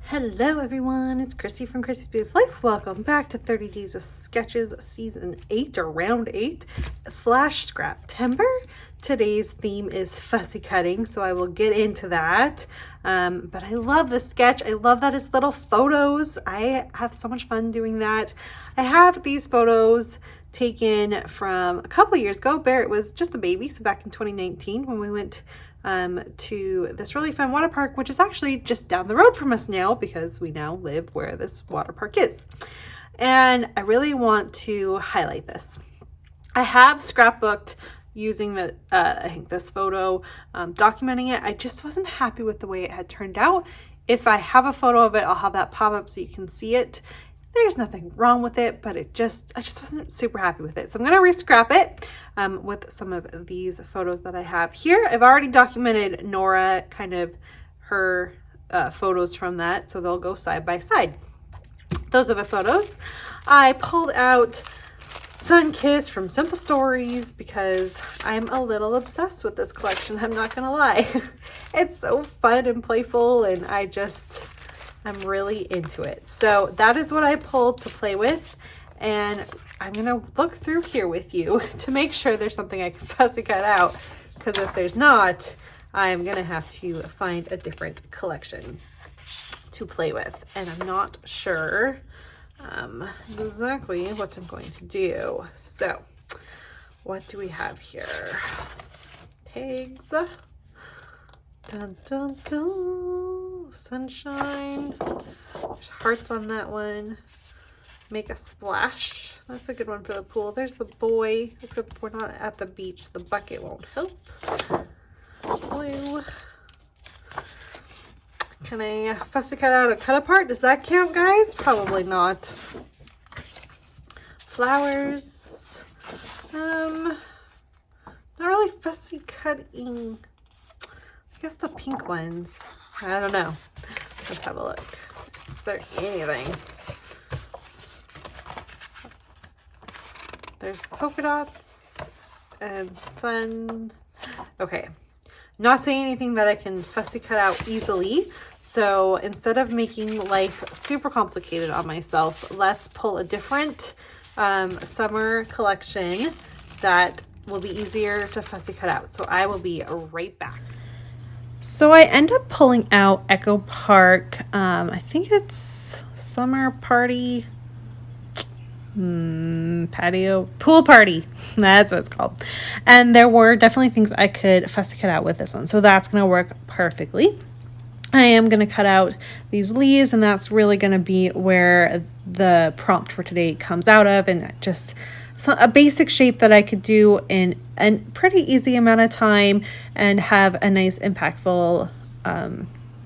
Hello everyone, it's Christy from Christy's Beautiful Life. Welcome back to 30 Days of Sketches Season 8 or Round 8 / Scraptember. Today's theme is fussy cutting, so I will get into that. But I love this sketch. I love that it's little photos. I have so much fun doing that. I have these photos taken from a couple of years ago. Barrett was just a baby, so back in 2019 when we went to this really fun water park, which is actually just down the road from us now because we now live where this water park is. And I really want to highlight this. I have scrapbooked using the I think this photo, documenting it. I just wasn't happy with the way it had turned out. If I have a photo of it, I'll have that pop up so you can see it. There's nothing wrong with it, but I just wasn't super happy with it. So I'm going to re-scrap it with some of these photos that I have here. I've already documented Nora, kind of her photos from that, so they'll go side by side. Those are the photos. I pulled out Sun Kiss from Simple Stories because I'm a little obsessed with this collection. I'm not going to lie. It's so fun and playful, and I'm really into it. So that is what I pulled to play with, and I'm gonna look through here with you to make sure there's something I can fussy cut out, because if there's not, I'm gonna have to find a different collection to play with, and I'm not sure exactly what I'm going to do. So what do we have here? Tags. Dun, dun, dun. Sunshine. There's hearts on that one. Make a splash. That's a good one for the pool. There's the boy, except we're not at the beach. The bucket won't help. Blue. Can I fussy cut out a cut apart? Does that count, guys? Probably not. Flowers. Not really fussy cutting. I guess the pink ones. I don't know. Let's have a look. Is there anything? There's polka dots and sun. Okay. Not saying anything that I can fussy cut out easily. So instead of making life super complicated on myself, let's pull a different summer collection that will be easier to fussy cut out. So I will be right back. So I end up pulling out Echo Park. I think it's summer party, patio, pool party. That's what it's called. And there were definitely things I could fussy cut out with this one. So that's going to work perfectly. I am going to cut out these leaves, and that's really going to be where the prompt for today comes out of, and just a basic shape that I could do in a pretty easy amount of time and have a nice impactful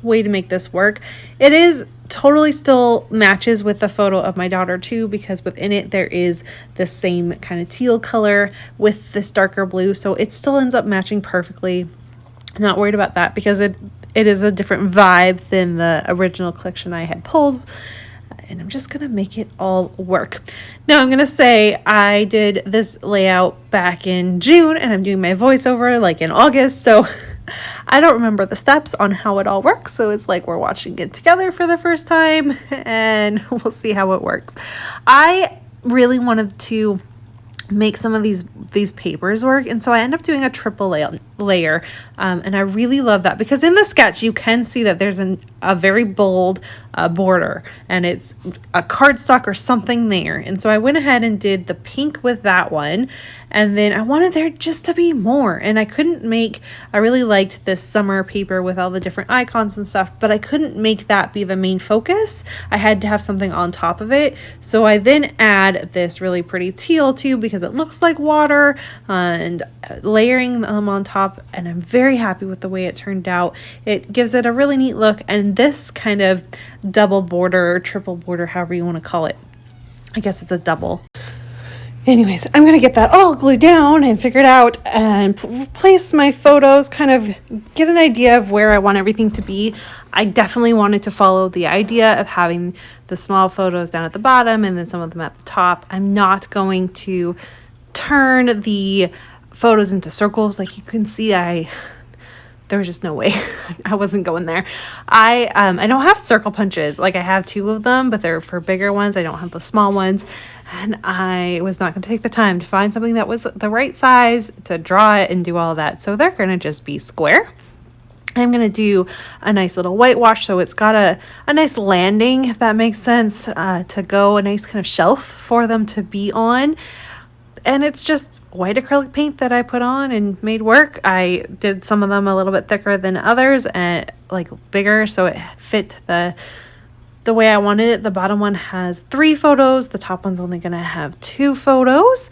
way to make this work. It is totally still matches with the photo of my daughter too, because within it there is the same kind of teal color with this darker blue, so it still ends up matching perfectly. Not worried about that because it is a different vibe than the original collection I had pulled. And I'm just going to make it all work. Now I'm going to say I did this layout back in June, and I'm doing my voiceover like in August. So I don't remember the steps on how it all works. So it's like we're watching it together for the first time, and we'll see how it works. I really wanted to make some of these papers work, and so I end up doing a triple layer, and I really love that because in the sketch you can see that there's a very bold border, and it's a cardstock or something there, and so I went ahead and did the pink with that one, and then I wanted there just to be more, and I really liked this summer paper with all the different icons and stuff, but I couldn't make that be the main focus. I had to have something on top of it, so I then add this really pretty teal too because it looks like water, and layering them on top, and I'm very happy with the way it turned out. It gives it a really neat look, and this kind of double border or triple border, however you want to call it, I guess it's a double. Anyways, I'm going to get that all glued down and figured out and place my photos, kind of get an idea of where I want everything to be. I definitely wanted to follow the idea of having the small photos down at the bottom and then some of them at the top. I'm not going to turn the photos into circles. Like you can see, I there was just no way. I wasn't going there. I don't have circle punches. Like, I have 2 of them, but they're for bigger ones. I don't have the small ones. And I was not going to take the time to find something that was the right size to draw it and do all of that. So they're going to just be square. I'm going to do a nice little whitewash, so it's got a nice landing, if that makes sense, to go, a nice kind of shelf for them to be on. And it's just white acrylic paint that I put on and made work. I did some of them a little bit thicker than others and like bigger, so it fit the way I wanted it. The bottom one has 3 photos. The top one's only going to have 2 photos.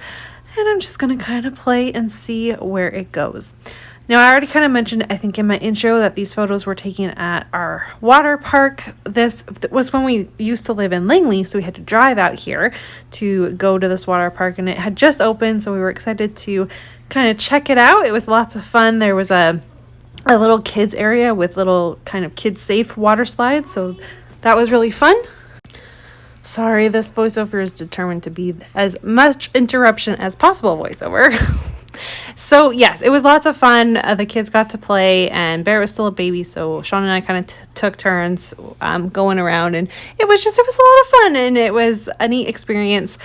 And I'm just going to kind of play and see where it goes. Now, I already kind of mentioned, I think in my intro, that these photos were taken at our water park. This was when we used to live in Langley, so we had to drive out here to go to this water park, and it had just opened, so we were excited to kind of check it out. It was lots of fun. There was a little kids area with little kind of kid-safe water slides, so that was really fun. Sorry, this voiceover is determined to be as much interruption as possible voiceover. So yes, it was lots of fun. The kids got to play, and Bear was still a baby, so Sean and I kind of took turns going around, and it was a lot of fun, and it was a neat experience.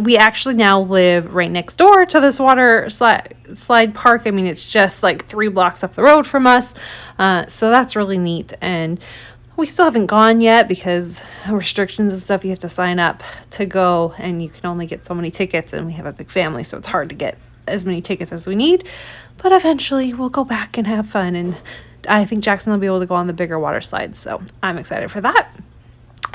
We actually now live right next door to this water slide park. I mean, it's just like 3 blocks up the road from us, so that's really neat. And we still haven't gone yet because restrictions and stuff. You have to sign up to go, and you can only get so many tickets, and we have a big family, so it's hard to get as many tickets as we need. But eventually we'll go back and have fun, and I think Jackson will be able to go on the bigger water slides, so I'm excited for that.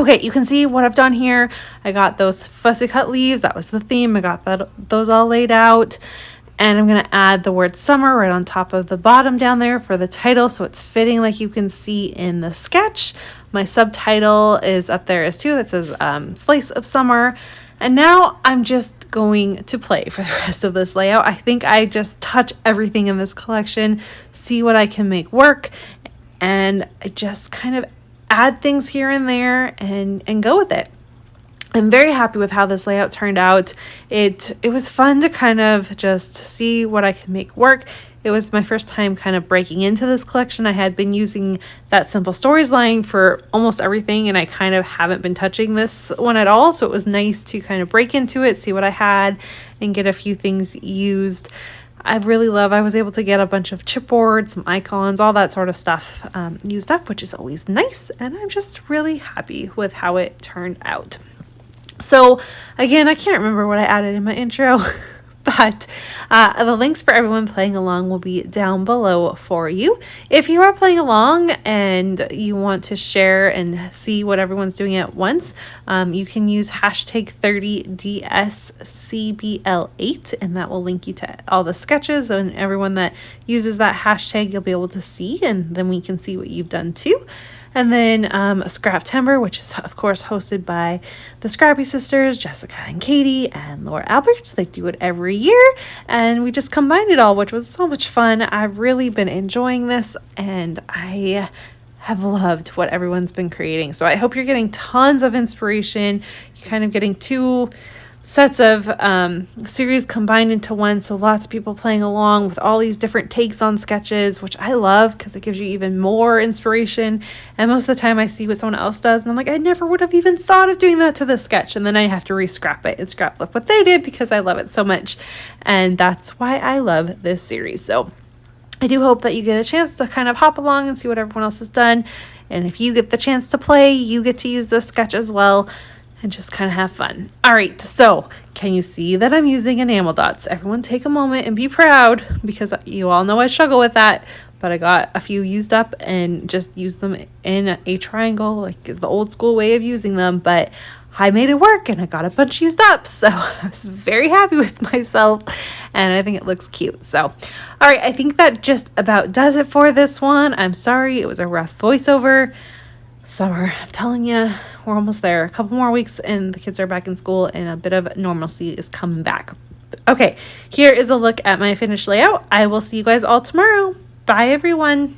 Okay, you can see what I've done here. I got those fussy cut leaves. That was the theme. I got those all laid out. And I'm going to add the word summer right on top of the bottom down there for the title, so it's fitting like you can see in the sketch. My subtitle is up there as too. That says Slice of Summer. And now I'm just going to play for the rest of this layout. I think I just touch everything in this collection, see what I can make work, and I just kind of add things here and there and go with it. I'm very happy with how this layout turned out. It was fun to kind of just see what I can make work. It was my first time kind of breaking into this collection. I had been using that Simple Stories line for almost everything, and I kind of haven't been touching this one at all. So it was nice to kind of break into it, see what I had, and get a few things used. I was able to get a bunch of chipboards, some icons, all that sort of stuff used up, which is always nice. And I'm just really happy with how it turned out. So again, I can't remember what I added in my intro, but the links for everyone playing along will be down below for you. If you are playing along and you want to share and see what everyone's doing at once, you can use hashtag 30DSCBL8, and that will link you to all the sketches, and everyone that uses that hashtag you'll be able to see, and then we can see what you've done too. And then Scraptember, which is, of course, hosted by the Scrappy sisters, Jessica and Katie, and Laura Alberts. They do it every year, and we just combined it all, which was so much fun. I've really been enjoying this, and I have loved what everyone's been creating. So I hope you're getting tons of inspiration. You're kind of getting 2 sets of series combined into one, so lots of people playing along with all these different takes on sketches, which I love because it gives you even more inspiration. And most of the time I see what someone else does, and I'm like, I never would have even thought of doing that to this sketch, and then I have to re-scrap it and scrap what they did because I love it so much. And that's why I love this series. So I do hope that you get a chance to kind of hop along and see what everyone else has done, and if you get the chance to play, you get to use this sketch as well and just kind of have fun. All right, so can you see that I'm using enamel dots? Everyone take a moment and be proud, because you all know I struggle with that, but I got a few used up and just used them in a triangle, like is the old school way of using them, but I made it work and I got a bunch used up, so I was very happy with myself, and I think it looks cute. So all right, I think that just about does it for this one. I'm sorry, it was a rough voiceover. Summer, I'm telling you, we're almost there. A couple more weeks and the kids are back in school, and a bit of normalcy is coming back. Okay, here is a look at my finished layout. I will see you guys all tomorrow. Bye, everyone.